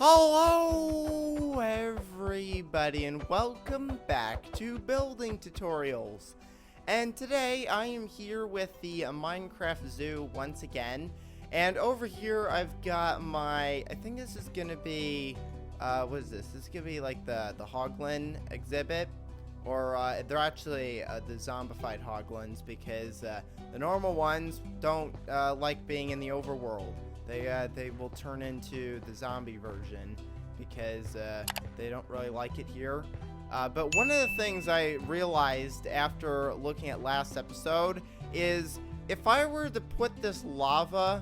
Hello everybody and welcome back to Building Tutorials. And today I am here with the Minecraft Zoo once again. And over here I've got my, I think this is gonna be, what is this? This is gonna be like the Hoglin exhibit. Or they're actually the zombified Hoglins because the normal ones don't like being in the overworld. They will turn into the zombie version because they don't really like it here. But one of the things I realized after looking at last episode is if I were to put this lava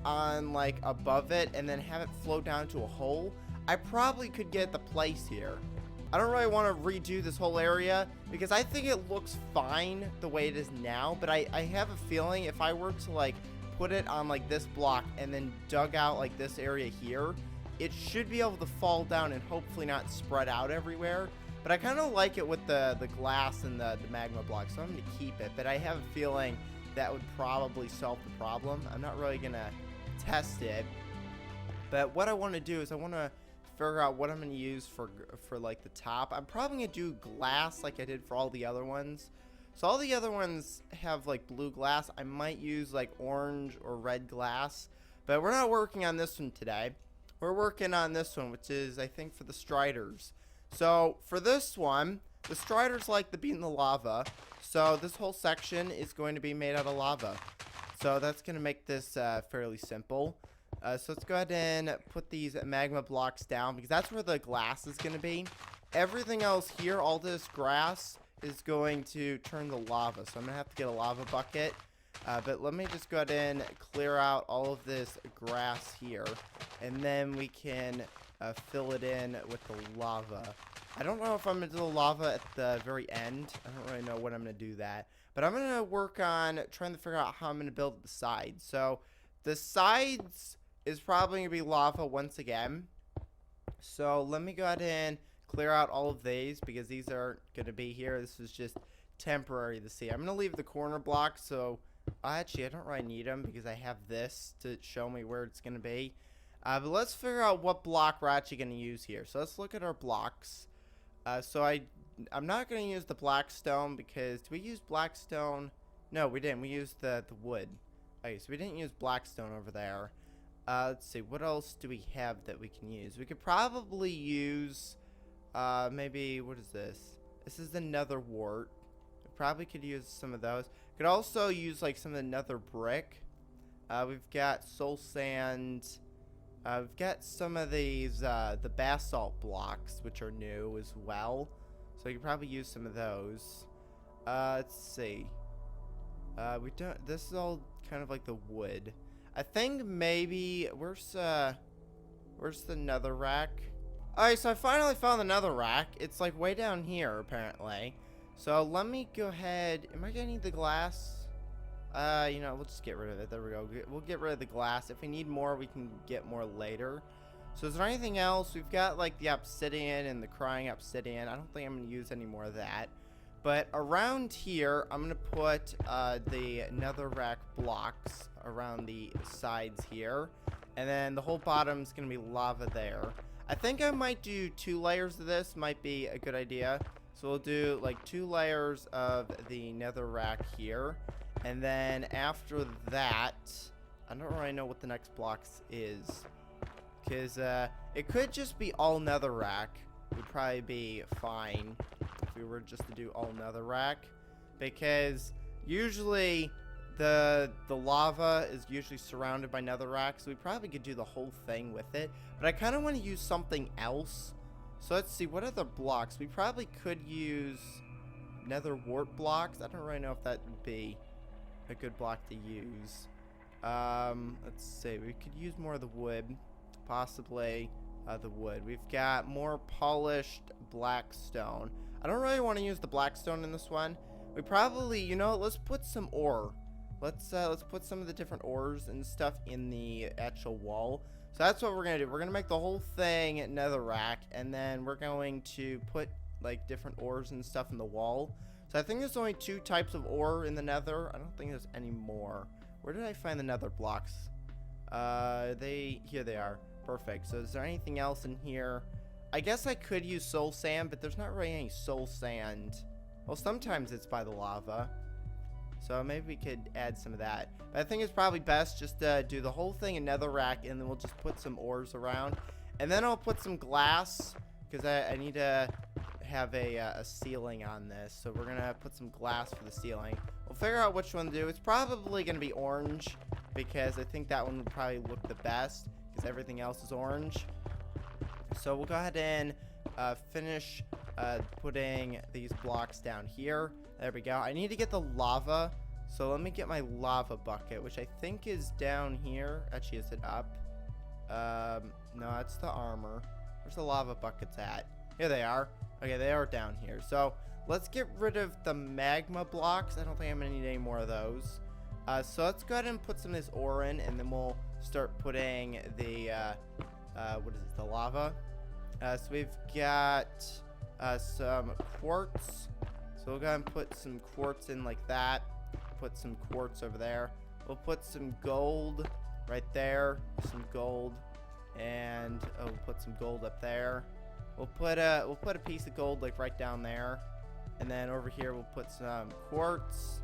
on like above it and then have it flow down to a hole, I probably could get the place here. I don't really want to redo this whole area because I think it looks fine the way it is now, but I have a feeling if I were to like put it on like this block and then dug out like this area here, it should be able to fall down and hopefully not spread out everywhere. But I kind of like it with the glass and the magma block, so I'm going to keep it. But I have a feeling that would probably solve the problem. I'm not really going to test it. But what I want to do is I want to figure out what I'm going to use for like the top. I'm probably going to do glass like I did for all the other ones. So all the other ones have like blue glass. I might use like orange or red glass, but we're not working on this one today. We're working on this one, which is I think for the striders. So for this one, the striders like to be in the lava. So this whole section is going to be made out of lava. So that's going to make this fairly simple. So let's go ahead and put these magma blocks down because that's where the glass is going to be. Everything else here, all this grass, is going to turn to lava. So I'm going to have to get a lava bucket. But let me just go ahead and clear out all of this grass here. And then we can fill it in with the lava. I don't know if I'm going to do the lava at the very end. I don't really know when I'm going to do that. But I'm going to work on trying to figure out how I'm going to build the sides. So the sides is probably going to be lava once again. So let me go ahead and clear out all of these because these aren't going to be here. This is just temporary to see. I'm going to leave the corner blocks. So actually I don't really need them because I have this to show me where it's going to be. But let's figure out what block we're actually going to use here. So let's look at our blocks. So I'm not going to use the black stone because did we use black stone? No, we didn't. We used the wood. Okay, so we didn't use black stone over there. Let's see, what else do we have that we can use? We could probably use, maybe, what is this? This is the nether wart. We probably could use some of those. Could also use, like, some of the nether brick. We've got soul sand. We've got some of these, the basalt blocks, which are new as well. So we could probably use some of those. Let's see. This is all kind of like the wood. I think maybe, where's the nether rack? Alright, so I finally found the nether rack. It's like way down here, apparently. So let me go ahead. Am I gonna need the glass? You know, we'll just get rid of it. There we go. We'll get rid of the glass. If we need more, we can get more later. So is there anything else? We've got like the obsidian and the crying obsidian. I don't think I'm gonna use any more of that. But around here, I'm going to put the netherrack blocks around the sides here. And then the whole bottom is going to be lava there. I think I might do 2 layers of this. Might be a good idea. So we'll do like 2 layers of the netherrack here. And then after that, I don't really know what the next blocks is. Because it could just be all netherrack. Would probably be fine if we were just to do all netherrack, because usually the lava is usually surrounded by netherrack, so we probably could do the whole thing with it. But I kind of want to use something else. So let's see, what other blocks? We probably could use nether wart blocks. I don't really know if that would be a good block to use. Let's see, we could use more of the wood, possibly. The wood. We've got more polished black stone. I don't really want to use the black stone in this one. We probably, you know, let's put some ore. Let's put some of the different ores and stuff in the actual wall. So that's what we're gonna do. We're gonna make the whole thing netherrack, and then we're going to put like different ores and stuff in the wall. So I think there's only 2 types of ore in the nether. I don't think there's any more. Where did I find the nether blocks? Here they are. Perfect. So is there anything else in here? I guess I could use soul sand, but there's not really any soul sand. Well, sometimes it's by the lava. So maybe we could add some of that. But I think it's probably best just to do the whole thing in netherrack, and then we'll just put some ores around. And then I'll put some glass, because I need to have a ceiling on this. So we're going to put some glass for the ceiling. We'll figure out which one to do. It's probably going to be orange, because I think that one would probably look the best, because everything else is orange. So we'll go ahead and finish putting these blocks down here. There we go. I need to get the lava. So let me get my lava bucket, which I think is down here. Actually, is it up? No, that's the armor. Where's the lava buckets at? Here they are. Okay, they are down here. So let's get rid of the magma blocks. I don't think I'm going to need any more of those. So let's go ahead and put some of this ore in, and then we'll start putting the, what is it, the lava. So we've got some quartz. So we'll go ahead and put some quartz in like that. Put some quartz over there. We'll put some gold right there. Some gold. And we'll put some gold up there. We'll put a piece of gold like right down there. And then over here we'll put some quartz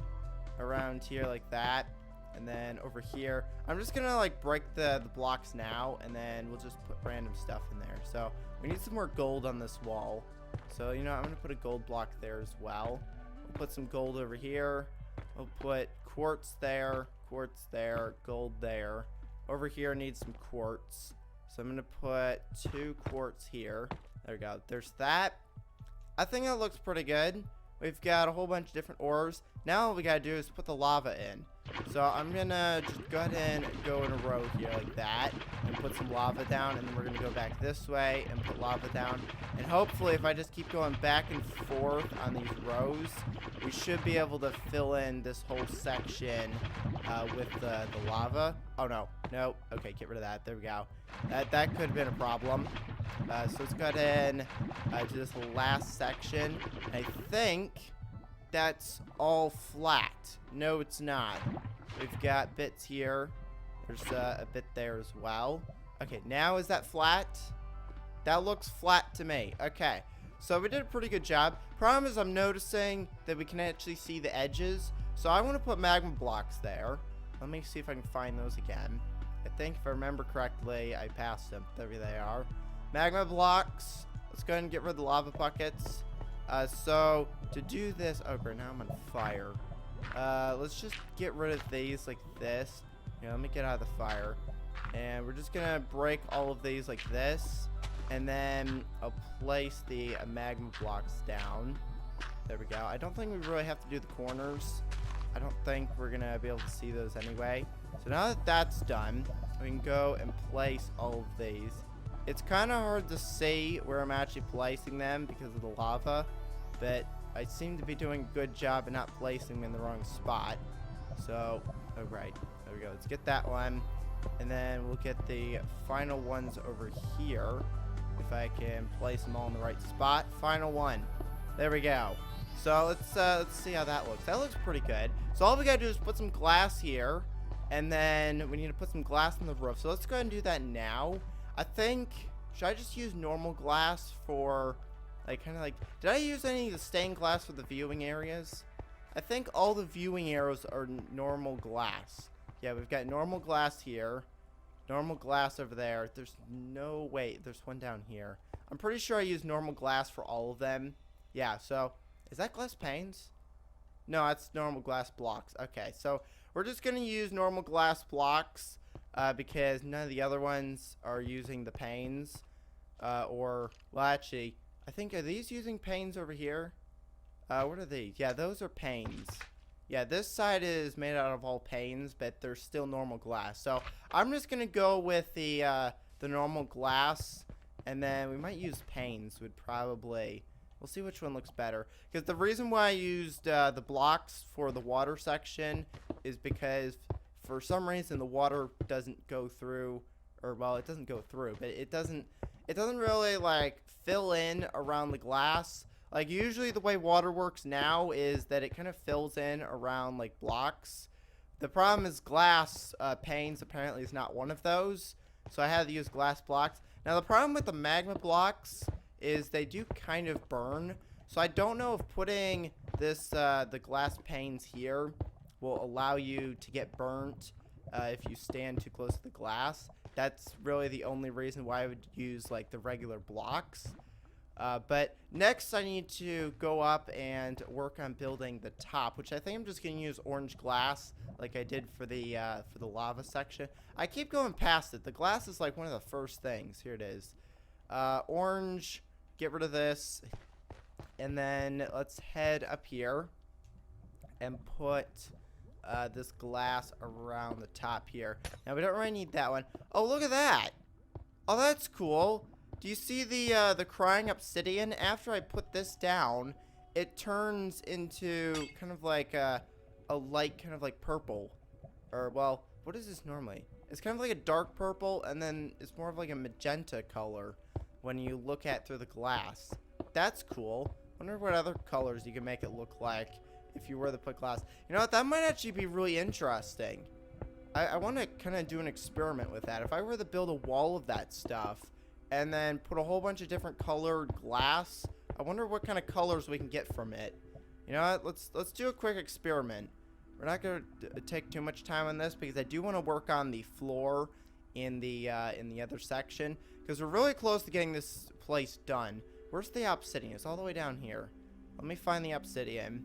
around here like that. And then over here, I'm just gonna like break the blocks now, and then we'll just put random stuff in there. So we need some more gold on this wall. So, you know, I'm gonna put a gold block there as well. We'll put some gold over here. We'll put quartz there, gold there. Over here needs some quartz. So I'm gonna put 2 quartz here. There we go. There's that. I think that looks pretty good. We've got a whole bunch of different ores. Now all we gotta do is put the lava in. So I'm gonna just go ahead and go in a row here like that, and put some lava down, and then we're gonna go back this way and put lava down. And hopefully, if I just keep going back and forth on these rows, we should be able to fill in this whole section with the lava. Oh no, no. Okay, get rid of that. There we go. That could have been a problem. So let's go ahead and do this last section. I think that's all flat. No, it's not. We've got bits here. There's a bit there as well. Okay, now is that flat? That looks flat to me. Okay, so we did a pretty good job. Problem is I'm noticing that we can actually see the edges. So I want to put magma blocks there. Let me see if I can find those again. I think if I remember correctly, I passed them. There they are. Magma blocks. Let's go ahead and get rid of the lava buckets. So to do this, oh great, now I'm on fire. Let's just get rid of these like this. Yeah, let me get out of the fire. And we're just gonna break all of these like this. And then I'll place the magma blocks down. There we go. I don't think we really have to do the corners. I don't think we're gonna be able to see those anyway. So now that that's done, we can go and place all of these. It's kind of hard to see where I'm actually placing them because of the lava, but I seem to be doing a good job of not placing them in the wrong spot. So, oh right, there we go. Let's get that one, and then we'll get the final ones over here. If I can place them all in the right spot. Final one. There we go. So let's see how that looks. That looks pretty good. So all we gotta do is put some glass here, and then we need to put some glass on the roof. So let's go ahead and do that now. I think, should I just use normal glass for, like, kind of like, did I use any of the stained glass for the viewing areas? I think all the viewing areas are normal glass. Yeah, we've got normal glass here, normal glass over there. There's no, wait, there's one down here. I'm pretty sure I used normal glass for all of them. Yeah, so, is that glass panes? No, that's normal glass blocks. Okay, so we're just going to use normal glass blocks. Because none of the other ones are using the panes, well actually, I think, are these using panes over here? What are these? Yeah, those are panes. Yeah, this side is made out of all panes, but they're still normal glass. So I'm just gonna go with the normal glass, and then we might use panes. We'll see which one looks better. Because the reason why I used the blocks for the water section is because for some reason the water doesn't go through, or well, it doesn't go through, but it doesn't really like fill in around the glass. Like usually the way water works now is that it kind of fills in around like blocks. The problem is glass panes apparently is not one of those. so I had to use glass blocks. Now, the problem with the magma blocks is they do kind of burn, so I don't know if putting this, the glass panes here will allow you to get burnt if you stand too close to the glass. That's really the only reason why I would use, like, the regular blocks. But next I need to go up and work on building the top, which I think I'm just going to use orange glass like I did for the lava section. I keep going past it. The glass is like one of the first things. Here it is. Orange, get rid of this. And then let's head up here and put this glass around the top here. Now we don't really need that one. Oh, look at that. Oh, that's cool. Do you see the crying obsidian? After I put this down, it turns into kind of like a light kind of like purple. Or, well, what is this normally? It's kind of like a dark purple, and then it's more of like a magenta color when you look at through the glass. That's cool. Wonder what other colors you can make it look like if you were to put glass. You know what? That might actually be really interesting. I want to kind of do an experiment with that. If I were to build a wall of that stuff and then put a whole bunch of different colored glass, I wonder what kind of colors we can get from it. You know what? Let's do a quick experiment. We're not going to take too much time on this because I do want to work on the floor in the other section because we're really close to getting this place done. Where's the obsidian? It's all the way down here. Let me find the obsidian.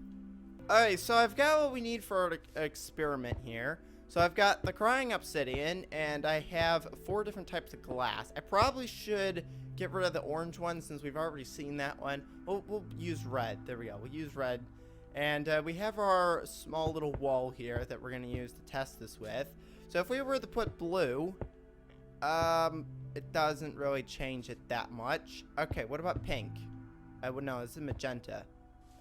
Alright, so I've got what we need for our experiment here. So I've got the crying obsidian, and I have 4 different types of glass. I probably should get rid of the orange one since we've already seen that one. We'll use red. There we go. We'll use red. And we have our small little wall here that we're going to use to test this with. So if we were to put blue, it doesn't really change it that much. Okay, what about pink? I would know. It's a magenta.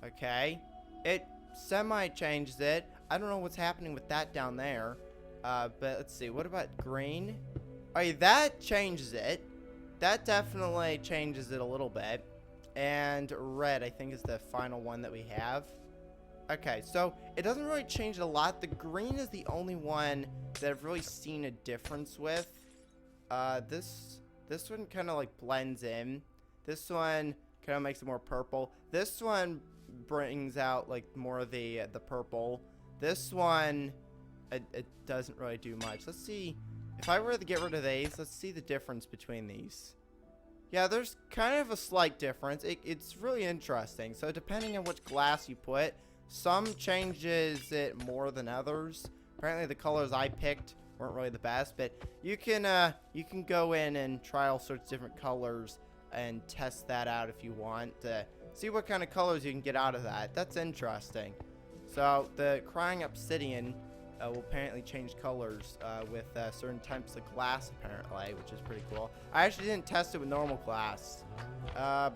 Okay. It semi-changes it. I don't know what's happening with that down there. But let's see. What about green? Oh, yeah, that changes it. That definitely changes it a little bit. And red, I think, is the final one that we have. Okay, so it doesn't really change it a lot. The green is the only one that I've really seen a difference with. This one kind of like blends in. This one kind of makes it more purple. This one brings out like more of the purple. This one, it doesn't really do much. Let's see. If I were to get rid of these, let's see the difference between these. Yeah, there's kind of a slight difference. It's really interesting. So depending on which glass you put, some changes it more than others. Apparently the colors I picked weren't really the best, but you can go in and try all sorts of different colors and test that out if you want to see what kind of colors you can get out of that. That's interesting. So the crying obsidian will apparently change colors with certain types of glass, apparently, which is pretty cool. I actually didn't test it with normal glass. I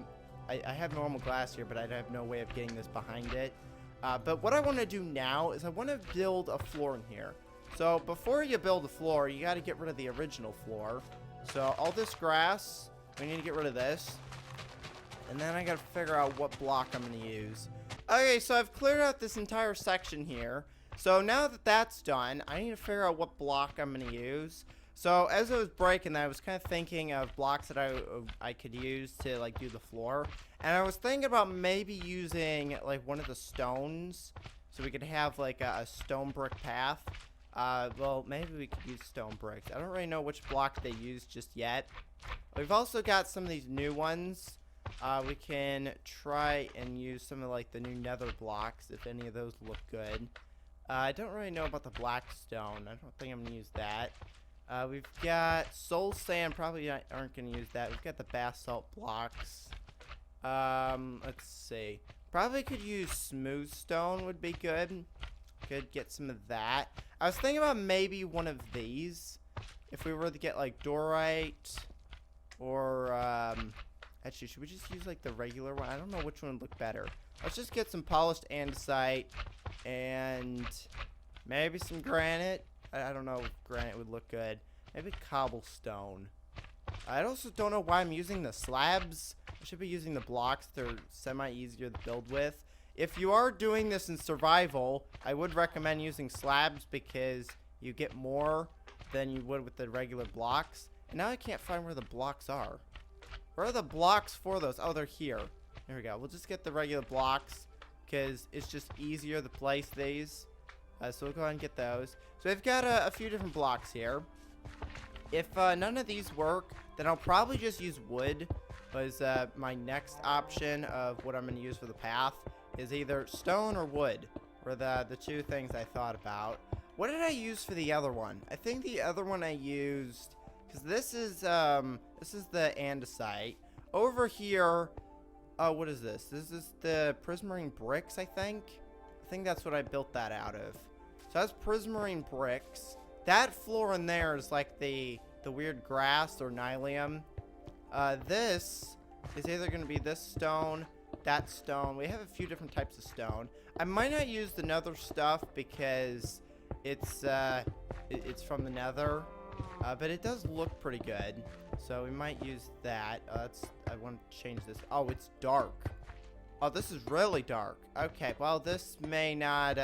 have normal glass here, but I have no way of getting this behind it. But what I want to do now is I want to build a floor in here. So before you build a floor, you got to get rid of the original floor. So all this grass, we need to get rid of this. And then I got to figure out what block I'm going to use. Okay, so I've cleared out this entire section here. So now that that's done, I need to figure out what block I'm going to use. So as I was breaking that, I was kind of thinking of blocks that I could use to like do the floor. And I was thinking about maybe using like one of the stones so we could have like a stone brick path. Well, maybe we could use stone bricks. I don't really know which block they use just yet. We've also got some of these new ones. We can try and use some of like the new nether blocks if any of those look good. I don't really know about the black stone. I don't think I'm gonna use that. We've got soul sand. Probably aren't gonna use that. We've got the basalt blocks. Let's see. Probably could use smooth stone would be good. Could get some of that. I was thinking about maybe one of these. If we were to get like dorite or actually, should we just use like the regular one? I don't know which one would look better. Let's just get some polished andesite and maybe some granite. I don't know if granite would look good. Maybe cobblestone. I also don't know why I'm using the slabs. I should be using the blocks. They're semi-easier to build with. If you are doing this in survival, I would recommend using slabs because you get more than you would with the regular blocks. And now I can't find where the blocks are. Where are the blocks for those? Oh, they're here. There we go. We'll just get the regular blocks because it's just easier to place these. So we'll go ahead and get those. So we've got a few different blocks here. If none of these work, then I'll probably just use wood. Because my next option of what I'm going to use for the path is either stone or wood. Were the two things I thought about. What did I use for the other one? I think the other one I used, because this is the andesite. Over here, what is this? This is the prismarine bricks, I think. I think that's what I built that out of. So that's prismarine bricks. That floor in there is like the weird grass or nylium. This is either going to be this stone, that stone. We have a few different types of stone. I might not use the nether stuff because it's from the nether, but it does look pretty good. So we might use that. I want to change this. Oh, it's dark. Oh, this is really dark. Okay, well this may not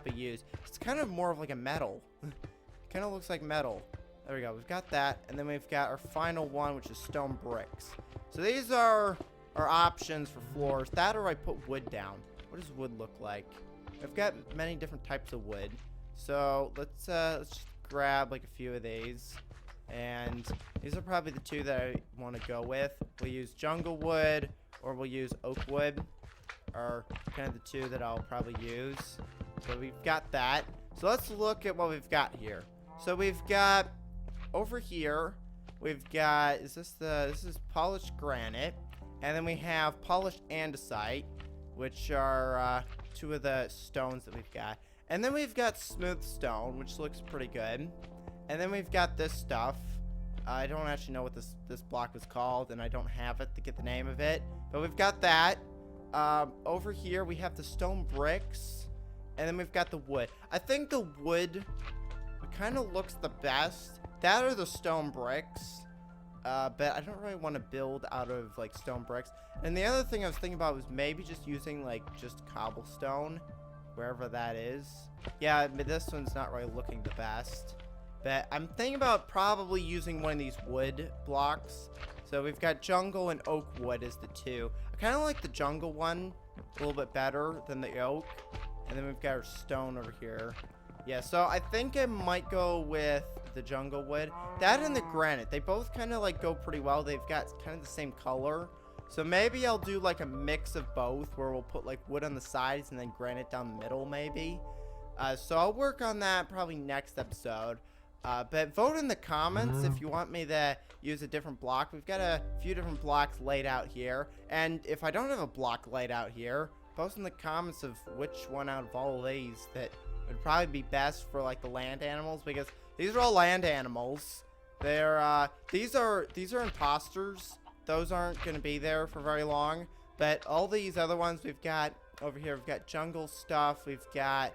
be used. It's kind of more of like a metal. Kind of looks like metal. There we go. We've got that, and then we've got our final one, which is stone bricks. So these are our options for floors. That or I put wood down. What does wood look like? I've got many different types of wood. So let's just grab like a few of these. And these are probably the two that I want to go with. We'll use jungle wood or we'll use oak wood. Are kind of the two that I'll probably use. So we've got that. So let's look at what we've got here. So we've got over here, we've got, this is polished granite. And then we have polished andesite, which are two of the stones that we've got. And then we've got smooth stone, which looks pretty good. And then we've got this stuff. I don't actually know what this block was called, and I don't have it to get the name of it. But we've got that. Over here, we have the stone bricks. And then we've got the wood. I think the wood kind of looks the best. That are the stone bricks. But I don't really want to build out of, like, stone bricks. And the other thing I was thinking about was maybe just using, like, just cobblestone. Wherever that is. Yeah, but this one's not really looking the best. But I'm thinking about probably using one of these wood blocks. So we've got jungle and oak wood as the two. I kind of like the jungle one a little bit better than the oak. And then we've got our stone over here. Yeah, so I think I might go with the jungle wood. That and the granite. They both kind of like go pretty well. They've got kind of the same color. So maybe I'll do like a mix of both where we'll put like wood on the sides and then granite down the middle maybe. So I'll work on that probably next episode. But vote in the comments if you want me to use a different block. We've got a few different blocks laid out here. And if I don't have a block laid out here, post in the comments of which one out of all of these that would probably be best for like the land animals. Because these are all land animals. They're, these are imposters. Those aren't going to be there for very long. But all these other ones we've got over here, we've got jungle stuff. We've got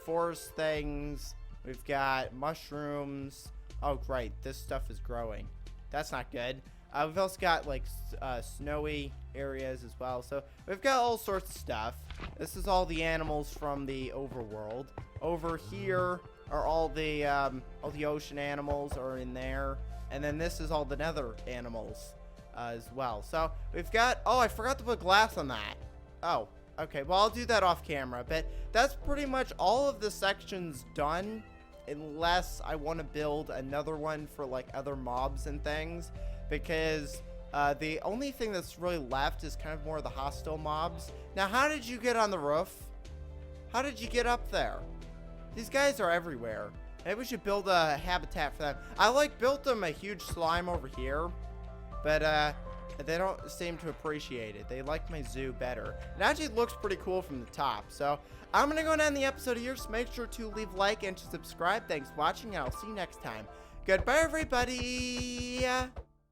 forest things. We've got mushrooms. Oh, great. This stuff is growing. That's not good. We've also got, like, snowy areas as well. So we've got all sorts of stuff. This is all the animals from the overworld. Over here are all the ocean animals are in there. And then this is all the nether animals. As well. So we've got, oh, I forgot to put glass on that. Oh, okay. Well, I'll do that off camera, but that's pretty much all of the sections done, unless I want to build another one for like other mobs and things, because the only thing that's really left is kind of more of the hostile mobs. Now, how did you get on the roof? How did you get up there? These guys are everywhere. Maybe we should build a habitat for them. I like built them a huge slime over here. But, they don't seem to appreciate it. They like my zoo better. It actually looks pretty cool from the top. So, I'm going to go and end the episode here. So, make sure to leave a like and to subscribe. Thanks for watching, and I'll see you next time. Goodbye, everybody!